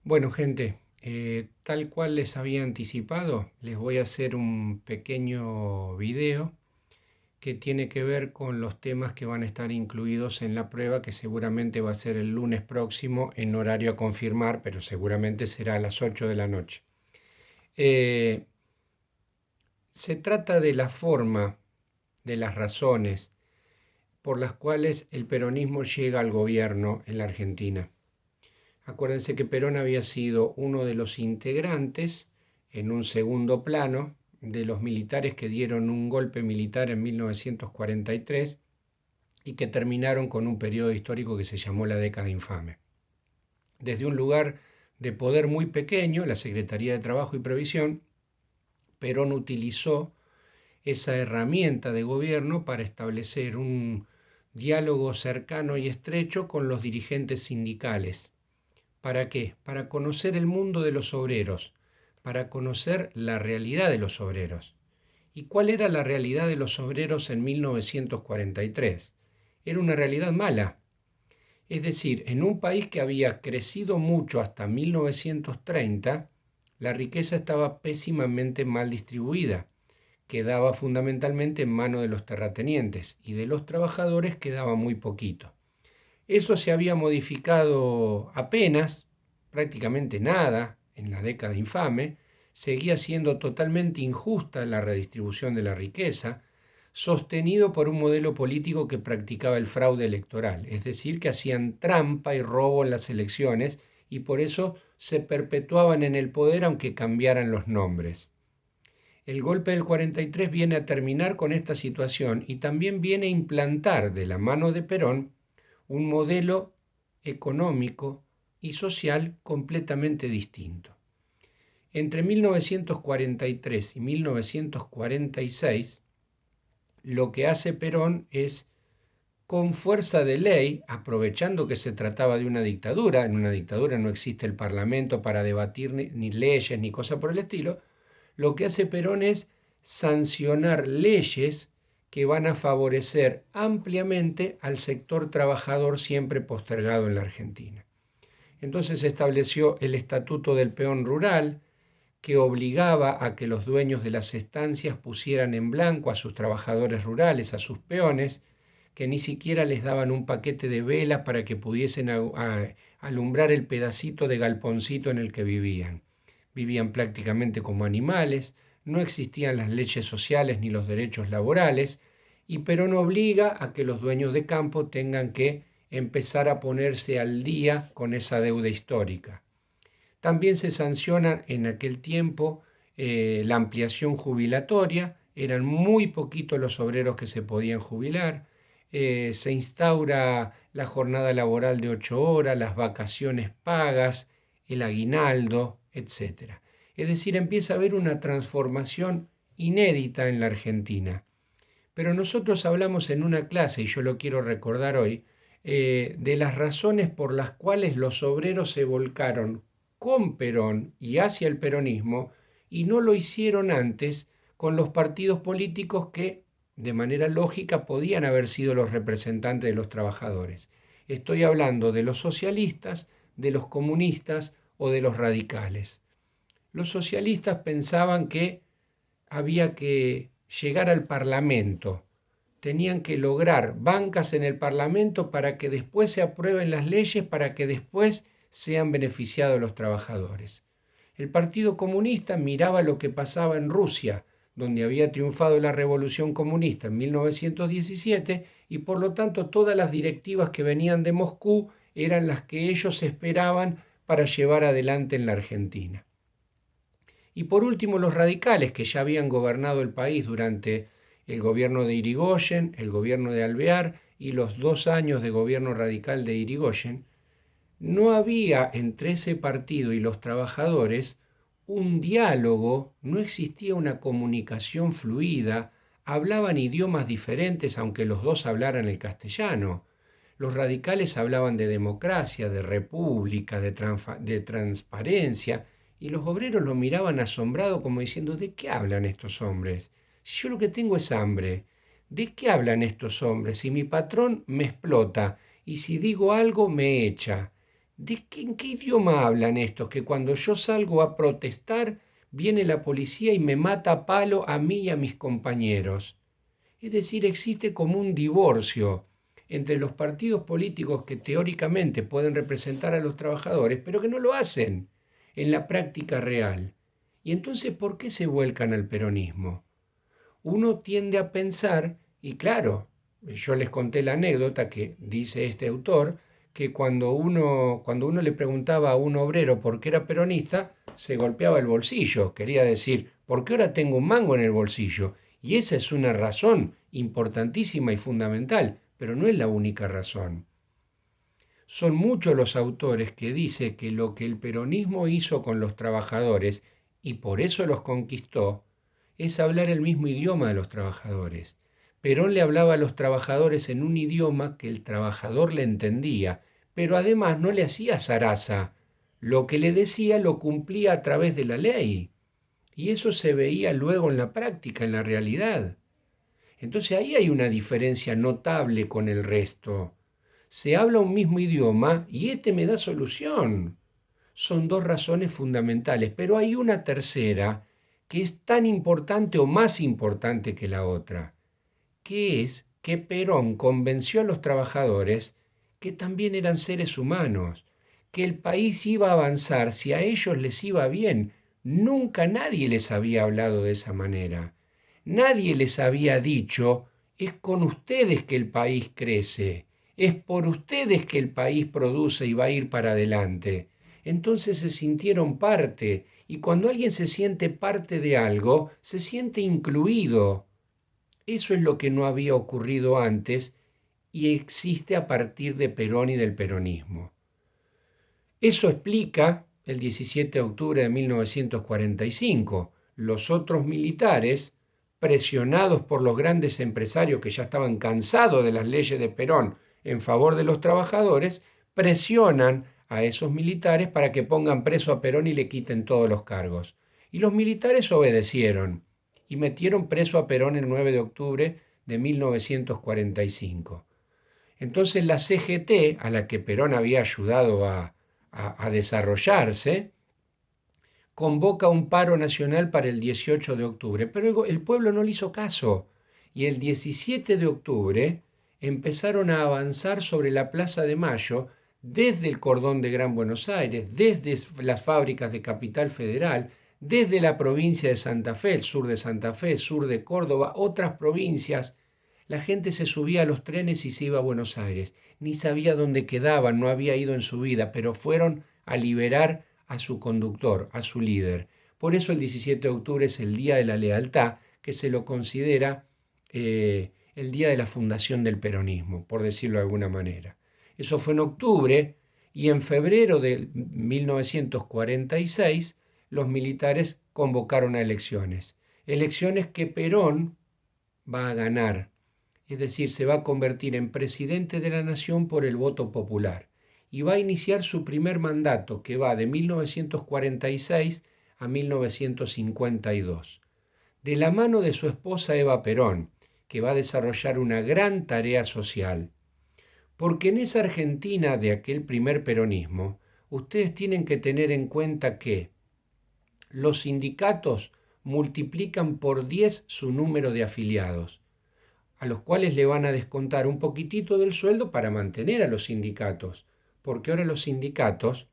Bueno, gente, tal cual les había anticipado, les voy a hacer un pequeño video que tiene que ver con los temas que van a estar incluidos en la prueba, que seguramente va a ser el lunes próximo en horario a confirmar, pero seguramente será a las 8 de la noche. Eh, Se trata de la forma, de las razones por las cuales el peronismo llega al gobierno en la Argentina. Acuérdense que Perón había sido uno de los integrantes, en un segundo plano, de los militares que dieron un golpe militar en 1943 y que terminaron con un periodo histórico que se llamó la década infame. Desde un lugar de poder muy pequeño, la Secretaría de Trabajo y Previsión, Perón utilizó esa herramienta de gobierno para establecer un diálogo cercano y estrecho con los dirigentes sindicales. ¿Para qué? Para conocer el mundo de los obreros, para conocer la realidad de los obreros. ¿Y cuál era la realidad de los obreros en 1943? Era una realidad mala. Es decir, en un país que había crecido mucho hasta 1930, la riqueza estaba pésimamente mal distribuida. Quedaba fundamentalmente en manos de los terratenientes y de los trabajadores quedaba muy poquito. Eso se había modificado apenas, prácticamente nada, en la década infame, seguía siendo totalmente injusta la redistribución de la riqueza, sostenido por un modelo político que practicaba el fraude electoral, es decir, que hacían trampa y robo en las elecciones y por eso se perpetuaban en el poder aunque cambiaran los nombres. El golpe del 43 viene a terminar con esta situación y también viene a implantar de la mano de Perón un modelo económico y social completamente distinto. Entre 1943 y 1946, lo que hace Perón es, con fuerza de ley, aprovechando que se trataba de una dictadura, en una dictadura no existe el Parlamento para debatir ni leyes ni cosas por el estilo, lo que hace Perón es sancionar leyes que van a favorecer ampliamente al sector trabajador siempre postergado en la Argentina. Entonces se estableció el Estatuto del Peón Rural, que obligaba a que los dueños de las estancias pusieran en blanco a sus trabajadores rurales, a sus peones, que ni siquiera les daban un paquete de velas para que pudiesen alumbrar el pedacito de galponcito en el que vivían. Vivían prácticamente como animales, no existían las leyes sociales ni los derechos laborales, y Perón obliga a que los dueños de campo tengan que empezar a ponerse al día con esa deuda histórica. También se sanciona en aquel tiempo la ampliación jubilatoria, eran muy poquitos los obreros que se podían jubilar, se instaura la jornada laboral de 8 horas, las vacaciones pagas, el aguinaldo, etc. Es decir, empieza a haber una transformación inédita en la Argentina. Pero nosotros hablamos en una clase, y yo lo quiero recordar hoy, de las razones por las cuales los obreros se volcaron con Perón y hacia el peronismo y no lo hicieron antes con los partidos políticos que, de manera lógica, podían haber sido los representantes de los trabajadores. Estoy hablando de los socialistas, de los comunistas o de los radicales. Los socialistas pensaban que había que llegar al Parlamento, tenían que lograr bancas en el Parlamento para que después se aprueben las leyes, para que después sean beneficiados los trabajadores. El Partido Comunista miraba lo que pasaba en Rusia, donde había triunfado la Revolución Comunista en 1917, y por lo tanto todas las directivas que venían de Moscú eran las que ellos esperaban para llevar adelante en la Argentina. Y por último, los radicales, que ya habían gobernado el país durante el gobierno de Irigoyen, el gobierno de Alvear y los 2 años de gobierno radical de Irigoyen, no había entre ese partido y los trabajadores un diálogo, no existía una comunicación fluida, hablaban idiomas diferentes aunque los dos hablaran el castellano. Los radicales hablaban de democracia, de república, de transparencia, y los obreros lo miraban asombrados como diciendo, ¿de qué hablan estos hombres? Si yo lo que tengo es hambre, ¿de qué hablan estos hombres? Si mi patrón me explota y si digo algo me echa, ¿En qué idioma hablan estos? Que cuando yo salgo a protestar, viene la policía y me mata a palo a mí y a mis compañeros. Es decir, existe como un divorcio entre los partidos políticos que teóricamente pueden representar a los trabajadores, pero que no lo hacen en la práctica real. Y entonces, ¿por qué se vuelcan al peronismo? Uno tiende a pensar, y claro, yo les conté la anécdota que dice este autor, que cuando uno le preguntaba a un obrero por qué era peronista, se golpeaba el bolsillo. Quería decir, ¿por qué ahora tengo un mango en el bolsillo? Y esa es una razón importantísima y fundamental, pero no es la única razón. Son muchos los autores que dicen que lo que el peronismo hizo con los trabajadores, y por eso los conquistó, es hablar el mismo idioma de los trabajadores. Perón le hablaba a los trabajadores en un idioma que el trabajador le entendía, pero además no le hacía zaraza. Lo que le decía lo cumplía a través de la ley. Y eso se veía luego en la práctica, en la realidad. Entonces ahí hay una diferencia notable con el resto. Se habla un mismo idioma y este me da solución. Son dos razones fundamentales, pero hay una tercera que es tan importante o más importante que la otra, que es que Perón convenció a los trabajadores que también eran seres humanos, que el país iba a avanzar si a ellos les iba bien. Nunca nadie les había hablado de esa manera. Nadie les había dicho, es con ustedes que el país crece, es por ustedes que el país produce y va a ir para adelante. Entonces se sintieron parte, y cuando alguien se siente parte de algo, se siente incluido. Eso es lo que no había ocurrido antes y existe a partir de Perón y del peronismo. Eso explica el 17 de octubre de 1945. Los otros militares, presionados por los grandes empresarios que ya estaban cansados de las leyes de Perón en favor de los trabajadores, presionan a esos militares para que pongan preso a Perón y le quiten todos los cargos. Y los militares obedecieron y metieron preso a Perón el 9 de octubre de 1945. Entonces la CGT, a la que Perón había ayudado a desarrollarse, convoca un paro nacional para el 18 de octubre, pero el pueblo no le hizo caso. Y el 17 de octubre empezaron a avanzar sobre la Plaza de Mayo desde el cordón de Gran Buenos Aires, desde las fábricas de Capital Federal, desde la provincia de Santa Fe, el sur de Santa Fe, sur de Córdoba, otras provincias. La gente se subía a los trenes y se iba a Buenos Aires. Ni sabía dónde quedaban, no había ido en su vida, pero fueron a liberar a su conductor, a su líder. Por eso el 17 de octubre es el Día de la Lealtad, que se lo considera el día de la fundación del peronismo, por decirlo de alguna manera. Eso fue en octubre y en febrero de 1946 los militares convocaron a elecciones. Elecciones que Perón va a ganar, es decir, se va a convertir en presidente de la nación por el voto popular y va a iniciar su primer mandato, que va de 1946 a 1952, de la mano de su esposa Eva Perón, que va a desarrollar una gran tarea social. Porque en esa Argentina de aquel primer peronismo, ustedes tienen que tener en cuenta que los sindicatos multiplican por 10 su número de afiliados, a los cuales le van a descontar un poquitito del sueldo para mantener a los sindicatos, porque ahora los sindicatos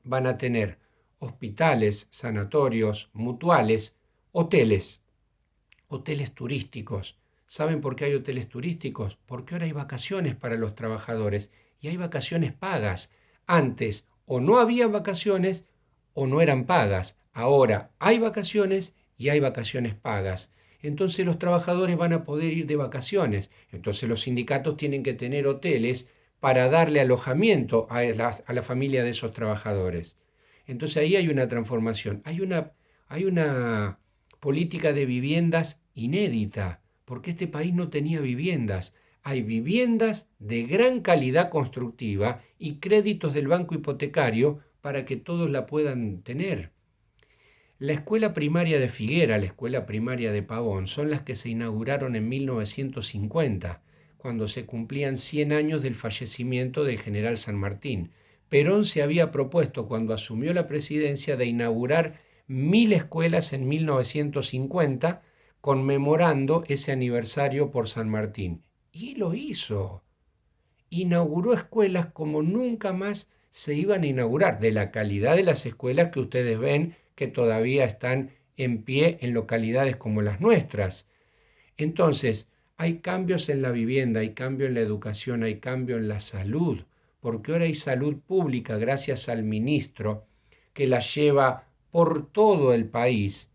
van a tener hospitales, sanatorios, mutuales, hoteles turísticos. ¿Saben por qué hay hoteles turísticos? Porque ahora hay vacaciones para los trabajadores y hay vacaciones pagas. Antes o no había vacaciones o no eran pagas. Ahora hay vacaciones y hay vacaciones pagas. Entonces los trabajadores van a poder ir de vacaciones. Entonces los sindicatos tienen que tener hoteles para darle alojamiento a la familia de esos trabajadores. Entonces ahí hay una transformación. Hay una política de viviendas inédita, porque este país no tenía viviendas. Hay viviendas de gran calidad constructiva y créditos del banco hipotecario para que todos la puedan tener. La escuela primaria de Figuera, la escuela primaria de Pavón, son las que se inauguraron en 1950, cuando se cumplían 100 años del fallecimiento del general San Martín. Perón se había propuesto cuando asumió la presidencia de inaugurar 1000 escuelas en 1950, conmemorando ese aniversario por San Martín. Y lo hizo. Inauguró escuelas como nunca más se iban a inaugurar, de la calidad de las escuelas que ustedes ven que todavía están en pie en localidades como las nuestras. Entonces, hay cambios en la vivienda, hay cambio en la educación, hay cambio en la salud, porque ahora hay salud pública gracias al ministro que la lleva por todo el país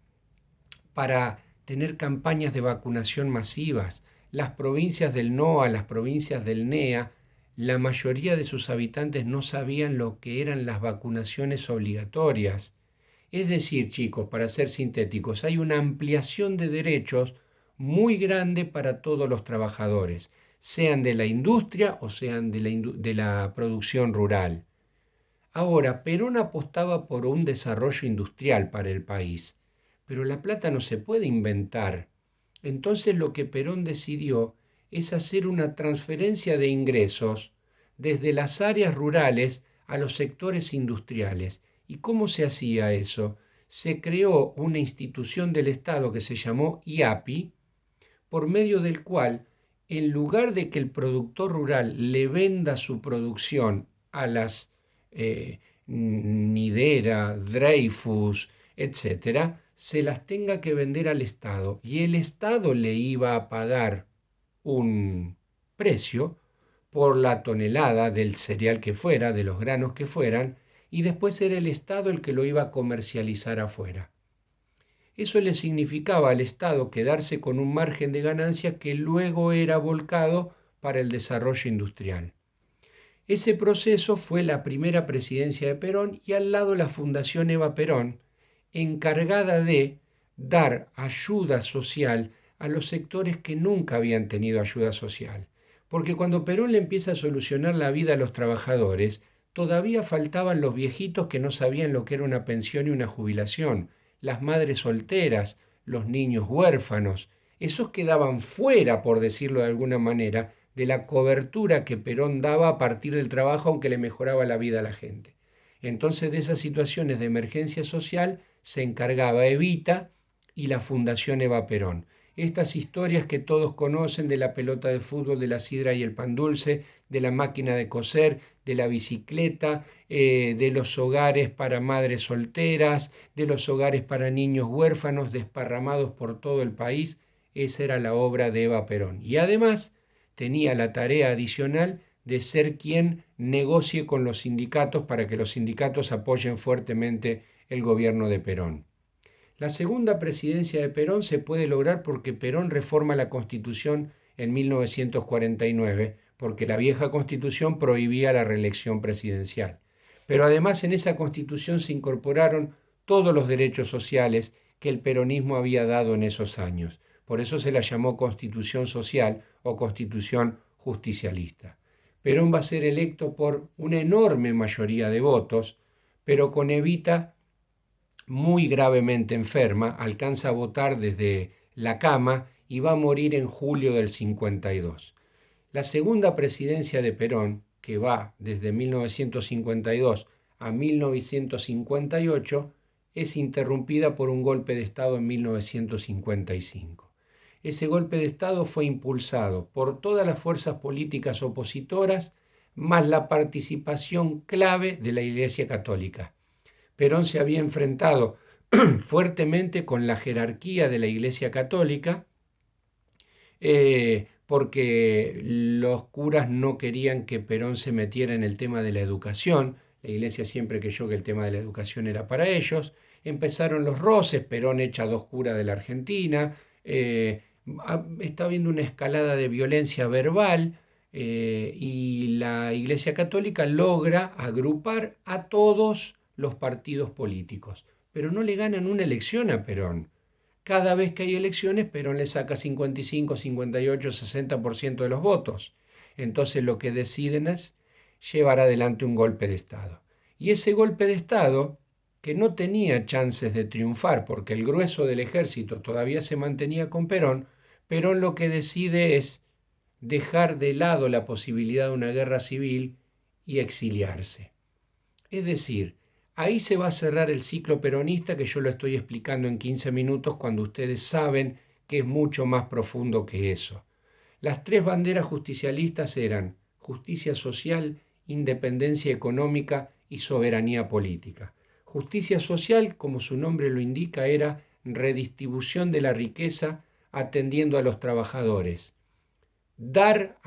para tener campañas de vacunación masivas. Las provincias del NOA, las provincias del NEA, la mayoría de sus habitantes no sabían lo que eran las vacunaciones obligatorias. Es decir, chicos, para ser sintéticos, hay una ampliación de derechos muy grande para todos los trabajadores, sean de la industria o sean de la producción rural. Ahora, Perón apostaba por un desarrollo industrial para el país, pero la plata no se puede inventar. Entonces lo que Perón decidió es hacer una transferencia de ingresos desde las áreas rurales a los sectores industriales. ¿Y cómo se hacía eso? Se creó una institución del Estado que se llamó IAPI, por medio del cual, en lugar de que el productor rural le venda su producción a las Nidera, Dreyfus, etcétera, se las tenga que vender al Estado y el Estado le iba a pagar un precio por la tonelada del cereal que fuera, de los granos que fueran, y después era el Estado el que lo iba a comercializar afuera. Eso le significaba al Estado quedarse con un margen de ganancia que luego era volcado para el desarrollo industrial. Ese proceso fue la primera presidencia de Perón y al lado la Fundación Eva Perón, encargada de dar ayuda social a los sectores que nunca habían tenido ayuda social. Porque cuando Perón le empieza a solucionar la vida a los trabajadores, todavía faltaban los viejitos que no sabían lo que era una pensión y una jubilación, las madres solteras, los niños huérfanos. Esos quedaban fuera, por decirlo de alguna manera, de la cobertura que Perón daba a partir del trabajo, aunque le mejoraba la vida a la gente. Entonces de esas situaciones de emergencia social se encargaba Evita y la Fundación Eva Perón. Estas historias que todos conocen de la pelota de fútbol, de la sidra y el pan dulce, de la máquina de coser, de la bicicleta, de los hogares para madres solteras, de los hogares para niños huérfanos desparramados por todo el país, esa era la obra de Eva Perón. Y además tenía la tarea adicional de ser quien negocie con los sindicatos para que los sindicatos apoyen fuertemente el gobierno de Perón. La segunda presidencia de Perón se puede lograr porque Perón reforma la Constitución en 1949, porque la vieja Constitución prohibía la reelección presidencial. Pero además en esa Constitución se incorporaron todos los derechos sociales que el peronismo había dado en esos años. Por eso se la llamó Constitución Social o Constitución Justicialista. Perón va a ser electo por una enorme mayoría de votos, pero con Evita muy gravemente enferma, alcanza a votar desde la cama y va a morir en julio del 52. La segunda presidencia de Perón, que va desde 1952 a 1958, es interrumpida por un golpe de Estado en 1955. Ese golpe de Estado fue impulsado por todas las fuerzas políticas opositoras, más la participación clave de la Iglesia Católica. Perón se había enfrentado fuertemente con la jerarquía de la Iglesia Católica porque los curas no querían que Perón se metiera en el tema de la educación. La Iglesia siempre creyó que el tema de la educación era para ellos. Empezaron los roces, Perón echa a 2 curas de la Argentina, está habiendo una escalada de violencia verbal y la Iglesia Católica logra agrupar a todos los partidos políticos, pero no le ganan una elección a Perón. Cada vez que hay elecciones, Perón le saca 55, 58, 60% de los votos. Entonces lo que deciden es llevar adelante un golpe de Estado. Y ese golpe de Estado, que no tenía chances de triunfar porque el grueso del ejército todavía se mantenía con Perón, Perón lo que decide es dejar de lado la posibilidad de una guerra civil y exiliarse. Es decir, ahí se va a cerrar el ciclo peronista que yo lo estoy explicando en 15 minutos cuando ustedes saben que es mucho más profundo que eso. Las tres banderas justicialistas eran justicia social, independencia económica y soberanía política. Justicia social, como su nombre lo indica, era redistribución de la riqueza atendiendo a los trabajadores. Dar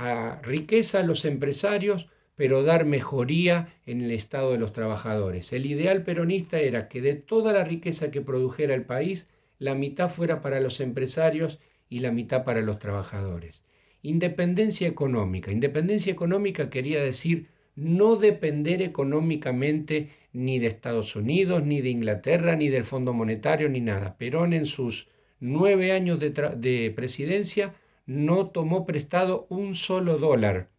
riqueza a los empresarios, pero dar mejoría en el estado de los trabajadores. El ideal peronista era que de toda la riqueza que produjera el país, la mitad fuera para los empresarios y la mitad para los trabajadores. Independencia económica. Independencia económica quería decir no depender económicamente ni de Estados Unidos, ni de Inglaterra, ni del Fondo Monetario, ni nada. Perón en sus 9 años de presidencia no tomó prestado un solo dólar,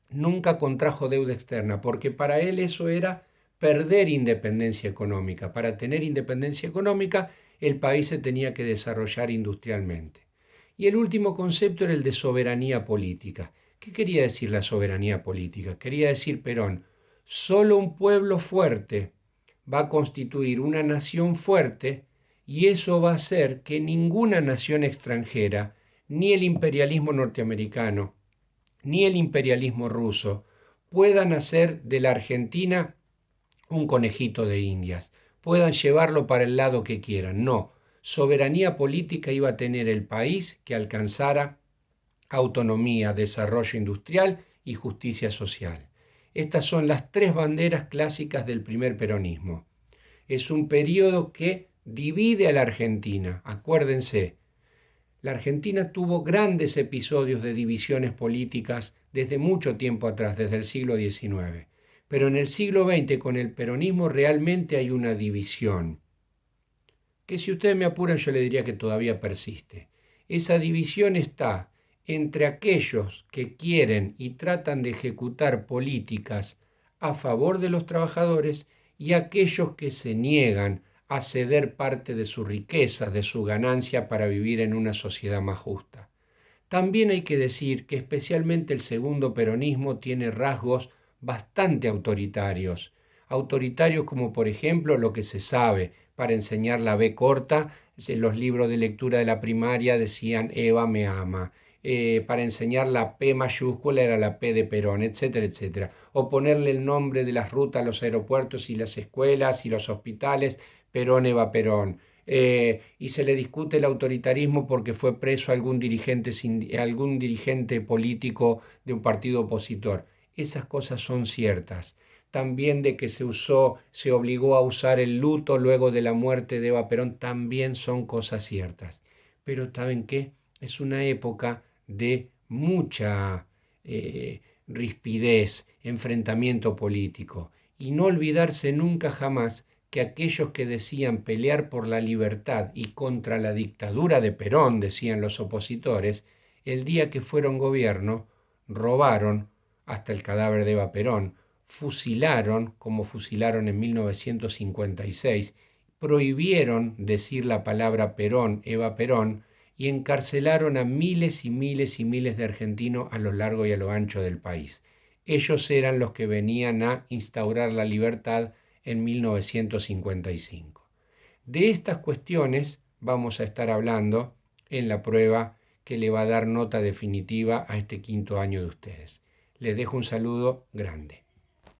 nunca contrajo deuda externa, porque para él eso era perder independencia económica. Para tener independencia económica, el país se tenía que desarrollar industrialmente. Y el último concepto era el de soberanía política. ¿Qué quería decir la soberanía política? Quería decir Perón, solo un pueblo fuerte va a constituir una nación fuerte y eso va a hacer que ninguna nación extranjera, ni el imperialismo norteamericano, ni el imperialismo ruso, puedan hacer de la Argentina un conejito de Indias, puedan llevarlo para el lado que quieran. No, soberanía política iba a tener el país que alcanzara autonomía, desarrollo industrial y justicia social. Estas son las tres banderas clásicas del primer peronismo. Es un periodo que divide a la Argentina. Acuérdense, la Argentina tuvo grandes episodios de divisiones políticas desde mucho tiempo atrás, desde el siglo XIX. Pero en el siglo XX, con el peronismo, realmente hay una división, que si ustedes me apuran yo le diría que todavía persiste. Esa división está entre aquellos que quieren y tratan de ejecutar políticas a favor de los trabajadores y aquellos que se niegan a ceder parte de su riqueza, de su ganancia para vivir en una sociedad más justa. También hay que decir que especialmente el segundo peronismo tiene rasgos bastante autoritarios. Autoritarios como por ejemplo lo que se sabe para enseñar la B corta, en los libros de lectura de la primaria decían Eva me ama. Para enseñar la P mayúscula era la P de Perón, etcétera, etcétera. O ponerle el nombre de las rutas a los aeropuertos y las escuelas y los hospitales, Perón, Eva Perón. Y se le discute el autoritarismo porque fue preso algún dirigente político de un partido opositor. Esas cosas son ciertas. También de que se obligó a usar el luto luego de la muerte de Eva Perón, también son cosas ciertas. Pero ¿saben qué? Es una época de mucha rispidez, enfrentamiento político. Y no olvidarse nunca jamás que aquellos que decían pelear por la libertad y contra la dictadura de Perón, decían los opositores, el día que fueron gobierno, robaron hasta el cadáver de Eva Perón, fusilaron, como fusilaron en 1956, prohibieron decir la palabra Perón, Eva Perón, y encarcelaron a miles y miles y miles de argentinos a lo largo y a lo ancho del país. Ellos eran los que venían a instaurar la libertad en 1955. De estas cuestiones vamos a estar hablando en la prueba que le va a dar nota definitiva a este quinto año de ustedes. Les dejo un saludo grande.